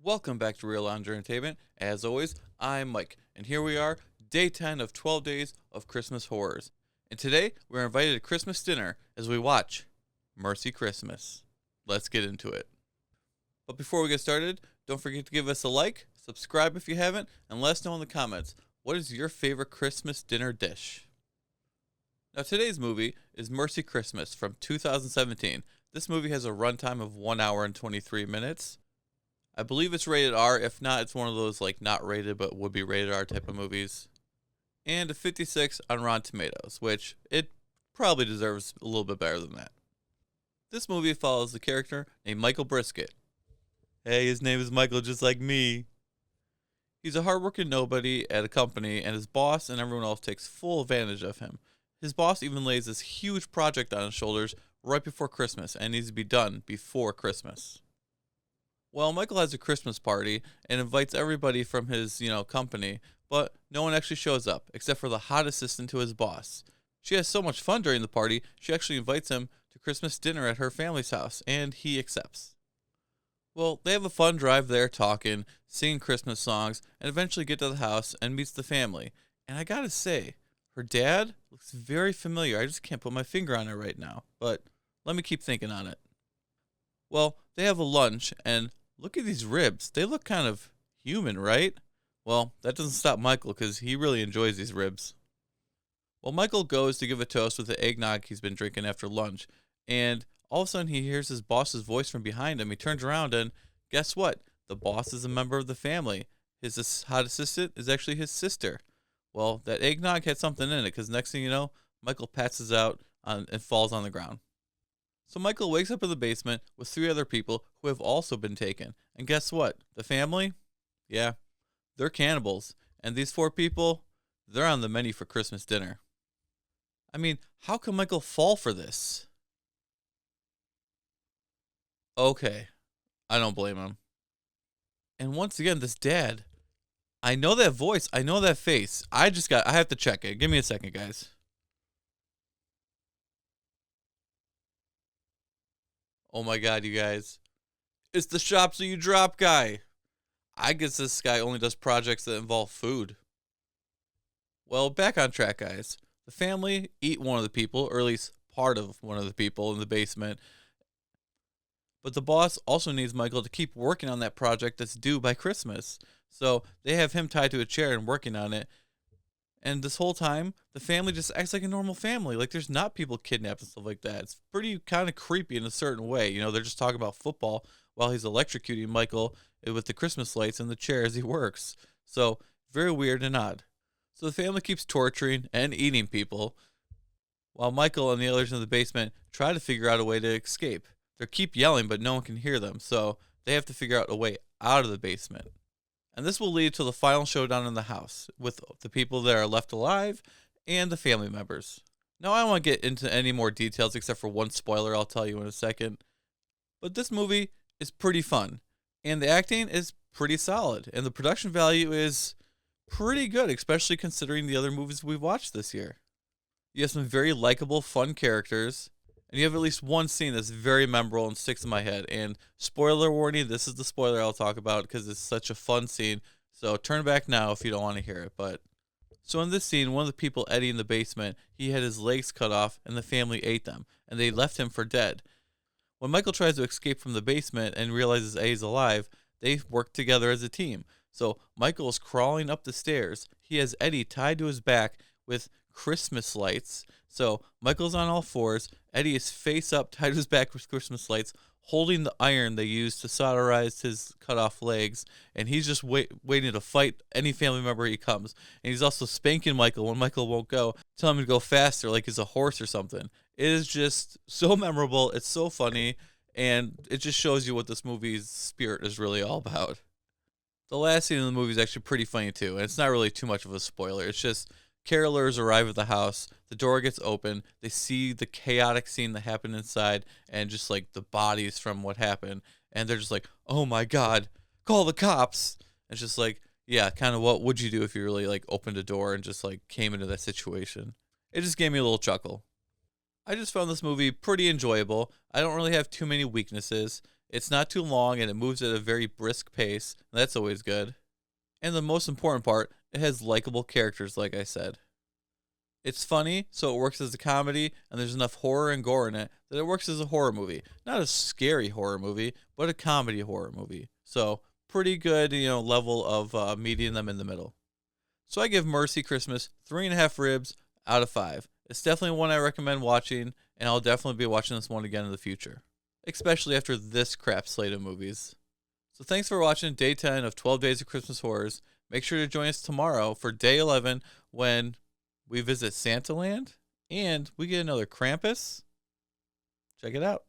Welcome back to Real Lounge Entertainment. As always, I'm Mike, and here we are, day 10 of 12 days of Christmas horrors. And today, we're invited to Christmas dinner as we watch Meercy Christmas. Let's get into it. But before we get started, don't forget to give us a like, subscribe if you haven't, and let us know in the comments, what is your favorite Christmas dinner dish? Now, today's movie is Meercy Christmas from 2017. This movie has a runtime of 1 hour and 23 minutes. I believe it's rated R. If not, it's one of those like not rated but would be rated R type of movies. And a 56 on Rotten Tomatoes, which it probably deserves a little bit better than that. This movie follows the character named Michael Brisket. Hey, his name is Michael just like me. He's a hardworking nobody at a company, and his boss and everyone else takes full advantage of him. His boss even lays this huge project on his shoulders right before Christmas and needs to be done before Christmas. Well, Michael has a Christmas party and invites everybody from his, company, but no one actually shows up except for the hot assistant to his boss. She has so much fun during the party, she actually invites him to Christmas dinner at her family's house, and he accepts. Well, they have a fun drive there talking, singing Christmas songs, and eventually get to the house and meets the family. And I gotta say, her dad looks very familiar. I just can't put my finger on it right now, but let me keep thinking on it. Well, they have a lunch, and look at these ribs. They look kind of human, right? Well, that doesn't stop Michael because he really enjoys these ribs. Well, Michael goes to give a toast with the eggnog he's been drinking after lunch, and all of a sudden he hears his boss's voice from behind him. He turns around, and guess what? The boss is a member of the family. His hot assistant is actually his sister. Well, that eggnog had something in it because next thing you know, Michael passes out and falls on the ground. So Michael wakes up in the basement with 3 other people who have also been taken. And guess what? The family? Yeah, they're cannibals. And these 4 people, they're on the menu for Christmas dinner. I mean, how can Michael fall for this? Okay, I don't blame him. And once again, this dad, I know that voice, I know that face. I have to check it. Give me a second, guys. Oh my god, you guys. It's the shop so you drop guy. I guess this guy only does projects that involve food. Well, back on track, guys. The family eat one of the people, or at least part of one of the people in the basement. But the boss also needs Michael to keep working on that project that's due by Christmas. So they have him tied to a chair and working on it. And this whole time, the family just acts like a normal family. Like, there's not people kidnapped and stuff like that. It's pretty kind of creepy in a certain way. They're just talking about football while he's electrocuting Michael with the Christmas lights in the chair as he works. So, very weird and odd. So, the family keeps torturing and eating people, while Michael and the others in the basement try to figure out a way to escape. They keep yelling, but no one can hear them. So, they have to figure out a way out of the basement. And this will lead to the final showdown in the house with the people that are left alive and the family members. Now, I don't want to get into any more details except for one spoiler I'll tell you in a second. But this movie is pretty fun, and the acting is pretty solid, and the production value is pretty good, especially considering the other movies we've watched this year. You have some very likable, fun characters, and you have at least one scene that's very memorable and sticks in my head. And spoiler warning, this is the spoiler I'll talk about because it's such a fun scene. So turn back now if you don't want to hear it. But so in this scene, one of the people, Eddie, in the basement, he had his legs cut off and the family ate them, and they left him for dead. When Michael tries to escape from the basement and realizes Eddie's alive, they work together as a team. So Michael is crawling up the stairs. He has Eddie tied to his back with Christmas lights. So Michael's on all fours. Eddie is face up, tied to his back with Christmas lights, holding the iron they used to solderize his cut off legs. And he's just waiting to fight any family member he comes. And he's also spanking Michael when Michael won't go, telling him to go faster like he's a horse or something. It is just so memorable. It's so funny. And it just shows you what this movie's spirit is really all about. The last scene in the movie is actually pretty funny too. And it's not really too much of a spoiler. It's just carolers arrive at the house, the door gets open, they see the chaotic scene that happened inside and just like the bodies from what happened, and they're just like, oh my god, call the cops. It's just like, yeah, kind of what would you do if you really like opened a door and just like came into that situation. It just gave me a little chuckle. I just found this movie pretty enjoyable. I don't really have too many weaknesses. It's not too long and it moves at a very brisk pace. That's always good. And the most important part, it has likable characters, like I said. It's funny, so it works as a comedy, and there's enough horror and gore in it that it works as a horror movie. Not a scary horror movie, but a comedy horror movie. So, pretty good, level of meeting them in the middle. So I give Meercy Christmas 3.5 ribs out of 5. It's definitely one I recommend watching, and I'll definitely be watching this one again in the future, especially after this crap slate of movies. So thanks for watching day 10 of 12 Days of Christmas Horrors. Make sure to join us tomorrow for day 11 when we visit Santa Land and we get another Krampus. Check it out.